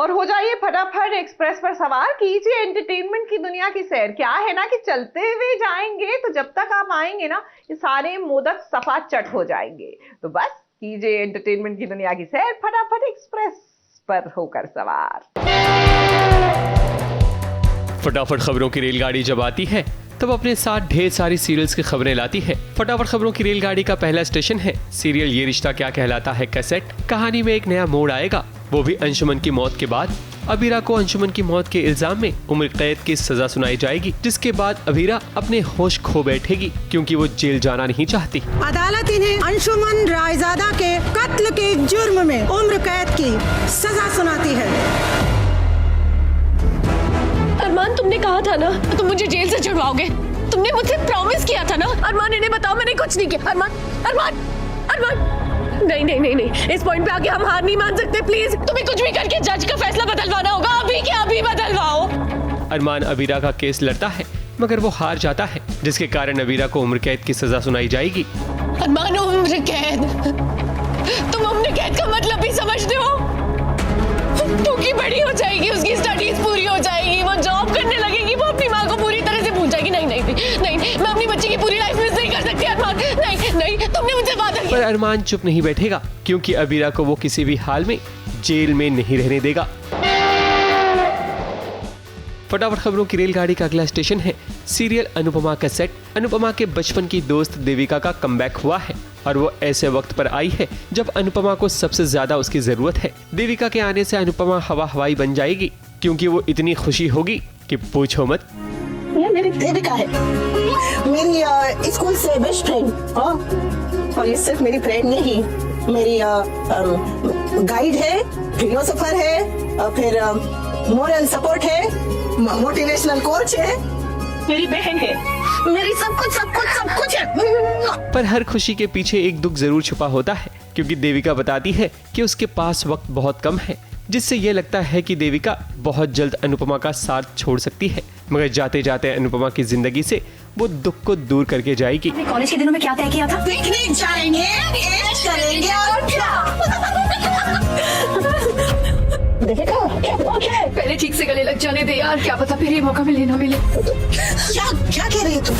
और हो जाइए फटाफट एक्सप्रेस पर सवार, कीजिए एंटरटेनमेंट की दुनिया की सैर। क्या है ना कि चलते हुए जाएंगे तो जब तक आप आएंगे ना ये सारे मोदक सफा चट हो जाएंगे। तो बस कीजिए एंटरटेनमेंट की दुनिया की सैर, फटाफट एक्सप्रेस पर होकर सवार। फटाफट खबरों की रेलगाड़ी जब आती है तब अपने साथ ढेर सारी सीरियल्स की खबरें लाती है। फटाफट खबरों की रेलगाड़ी का पहला स्टेशन है सीरियल ये रिश्ता क्या कहलाता है कैसेट। कहानी में एक नया मोड़ आएगा, वो भी अंशुमन की मौत के बाद। अबीरा को अंशुमन की मौत के इल्जाम में उम्र कैद की सजा सुनाई जाएगी, जिसके बाद अबीरा अपने होश खो बैठेगी क्योंकि वो जेल जाना नहीं चाहती। अदालत इन्हें अंशुमन रायजादा के कत्ल के जुर्म में उम्र कैद की सजा सुनाती है। अरमान, तुमने कहा था ना तुम मुझे जेल से छुड़वाओगे। तुमने मुझसे प्रॉमिस किया था ना। अरमान, इन्हें बताओ मैंने कुछ नहीं किया। अरमान, अरमान, अरमान, नहीं नहीं नहीं नहीं, इस पॉइंट पे आके हम हार नहीं मान सकते। प्लीज तुम्हें कुछ भी करके जज का फैसला बदलवाना होगा। अभी के अभी बदलवाओ। अरमान अबीरा का केस लड़ता है मगर वो हार जाता है, जिसके कारण अबीरा को उम्र कैद की सजा सुनाई जाएगी। अरमान, उम्र कैद? तुम उम्र कैद का मतलब भी समझते हो? टूकी बड़ी हो जाएगी, उसकी स्टडीज पूरी हो जाएगी, वो जॉब करने लगेगी, वो अपनी माँ को पूरी तरह से भूल जाएगी। नहीं नहीं नहीं, मैं अपनी बच्ची की पूरी लाइफ मिस नहीं कर सकती। अरमान, नहीं नहीं, तुमने मुझसे वादा किया। पर अरमान चुप नहीं बैठेगा क्योंकि अबीरा को वो किसी भी हाल में जेल में नहीं रहने देगा। फटाफट खबरों की रेलगाड़ी का अगला स्टेशन है सीरियल अनुपमा का सेट। अनुपमा के बचपन की दोस्त देविका का कमबैक हुआ है और वो ऐसे वक्त पर आई है जब अनुपमा को सबसे ज्यादा उसकी जरूरत है। देविका के आने से अनुपमा हवा हवाई बन जाएगी क्योंकि वो इतनी खुशी होगी कि पूछो मत। ये मेरी देविका है, मेरी स्कूल से बेस्ट फ्रेंड। और ये सिर्फ मेरी फ्रेंड नहीं, मेरी गाइड है, फिलोसोफर है, फिर मोरल सपोर्ट है, मोटिवेशनल कोच है, मेरी बहन है, मेरी सब कुछ है। पर हर खुशी के पीछे एक दुख जरूर छुपा होता है क्योंकि देविका बताती है कि उसके पास वक्त बहुत कम है, जिससे ये लगता है कि देविका बहुत जल्द अनुपमा का साथ छोड़ सकती है। मगर जाते जाते अनुपमा की जिंदगी से वो दुख को दूर करके जाएगी। कॉलेज के दिनों में क्या तय किया था? पिकनिक जाएंगे, ऐश करेंगे और पहले ठीक से गले लग जाने दे यार, क्या पता फिर ये मौका मिले ना मिले। क्या कह रही है तुम?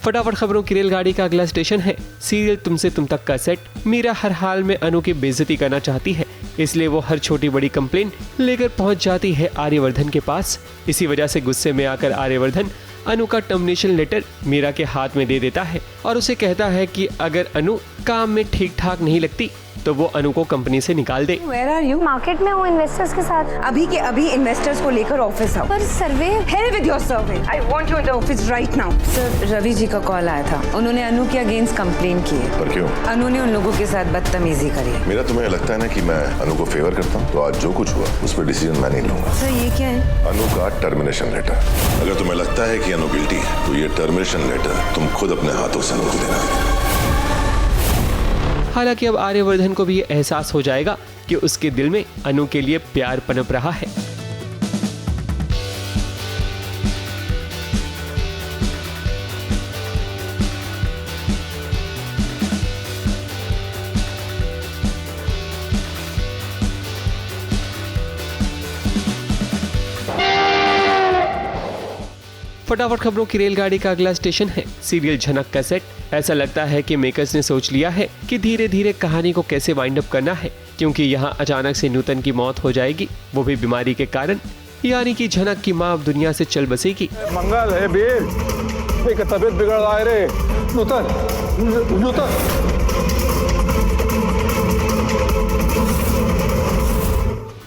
फटाफट खबरों की रेलगाड़ी का अगला स्टेशन है सीरियल तुमसे तुम तक का सेट। मीरा हर हाल में अनु की बेइज्जती करना चाहती है, इसलिए वो हर छोटी बड़ी कंप्लेन लेकर पहुंच जाती है आर्यवर्धन के पास। इसी वजह से गुस्से में आकर आर्यवर्धन अनु का टर्मिनेशन लेटर मीरा के हाथ में दे देता है और उसे कहता है कि अगर अनु काम में ठीक ठाक नहीं लगती तो वो अनु को कंपनी से निकाल दे। Where are you? मार्केट में हूँ इन्वेस्टर्स के साथ। अभी के अभी इन्वेस्टर्स को लेकर ऑफिस आओ। पर सर्वे। Hell with your survey. I want you in the office right now. Sir, Ravi ji का कॉल आया था, उन्होंने अनु के अगेंस्ट कंप्लेन की है। पर क्यों? अनु ने उन लोगों के साथ बदतमीजी करी। मेरा तुम्हें लगता है ना कि मैं अनु को फेवर करता हूँ, तो आज जो कुछ हुआ उस पर डिसीजन मैं नहीं लूंगा। सर, ये क्या है? अनु का टर्मिनेशन लेटर। अगर तुम्हें लगता है कि अनु गिल्टी है तो ये टर्मिनेशन लेटर तुम खुद अपने हाथों से अनु को देना। हालांकि अब आर्यवर्धन को भी ये एहसास हो जाएगा कि उसके दिल में अनु के लिए प्यार पनप रहा है। फटाफट खबरों की रेलगाड़ी का अगला स्टेशन है सीरियल झनक का सेट। ऐसा लगता है कि मेकर्स ने सोच लिया है कि धीरे धीरे कहानी को कैसे वाइंड अप करना है, क्योंकि यहाँ अचानक से नूतन की मौत हो जाएगी, वो भी बीमारी के कारण। यानी कि झनक की माँ अब दुनिया से चल बसेगी। मंगल है बीर, तबीयत बिगड़ रहा है रे। नूतन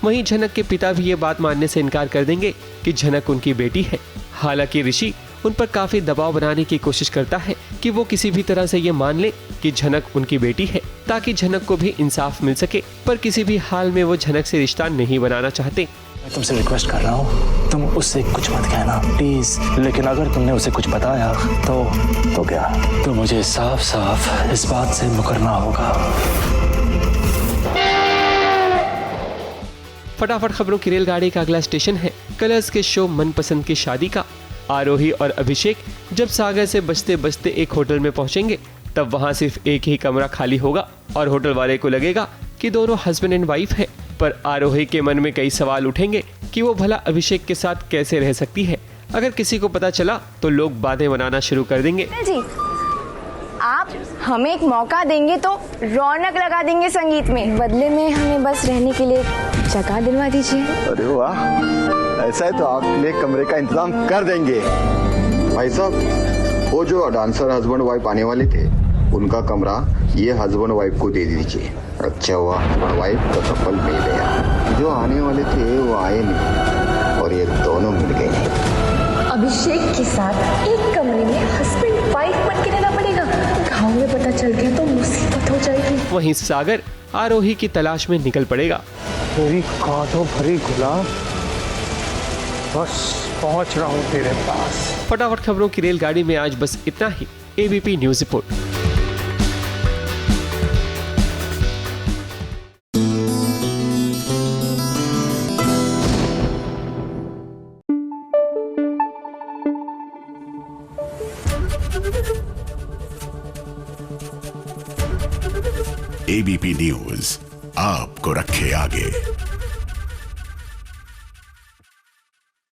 वहीं झनक के पिता भी ये बात मानने से इनकार कर देंगे कि झनक उनकी बेटी है। हालांकि ऋषि उन पर काफी दबाव बनाने की कोशिश करता है कि वो किसी भी तरह से ये मान ले कि झनक उनकी बेटी है, ताकि झनक को भी इंसाफ मिल सके। पर किसी भी हाल में वो झनक से रिश्ता नहीं बनाना चाहते। मैं तुमसे रिक्वेस्ट कर रहा हूँ, तुम उससे कुछ मत कहना प्लीज। लेकिन अगर तुमने उसे कुछ बताया तो क्या? तो मुझे साफ साफ इस बात से मुकरना होगा। फटाफट खबरों की रेलगाड़ी का अगला स्टेशन है कलर्स के शो मनपसंद की शादी का। आरोही और अभिषेक जब सागर से बचते बचते एक होटल में पहुंचेंगे, तब वहां सिर्फ एक ही कमरा खाली होगा और होटल वाले को लगेगा कि दोनों हस्बैंड एंड वाइफ है, पर आरोही के मन में कई सवाल उठेंगे कि वो भला अभिषेक के साथ कैसे रह सकती है। अगर किसी को पता चला तो लोग बातें बनाना शुरू कर देंगे। जी, आप हमें एक मौका देंगे तो रौनक लगा देंगे संगीत में, बदले में हमें बस रहने के लिए जगह दिलवा दीजिए। अरे वाह, ऐसा है तो आपके लिए कमरे का इंतजाम कर देंगे। भाई साहब, वो जो डांसर हस्बैंड वाइफ आने वाले थे, उनका कमरा ये हस्बैंड वाइफ को दे दीजिए। अच्छा हुआ हस्बैंड वाइफ का कपल मिल गया। जो आने वाले थे वो आए नहीं और ये दोनों मिल गए। अभिषेक के साथ एक कमरे में हस्बैंड वाइफ बन के रहना पड़ेगा। गाँव में पता चल गया तो मुसीबत हो जाएगी। वहीं सागर आरोही की तलाश में निकल पड़ेगा। तेरी कांटों भरी गुलाब, बस पहुंच रहा हूं तेरे पास। फटाफट खबरों की रेलगाड़ी में आज बस इतना ही। ABP news report. ABP news आपको रखे आगे।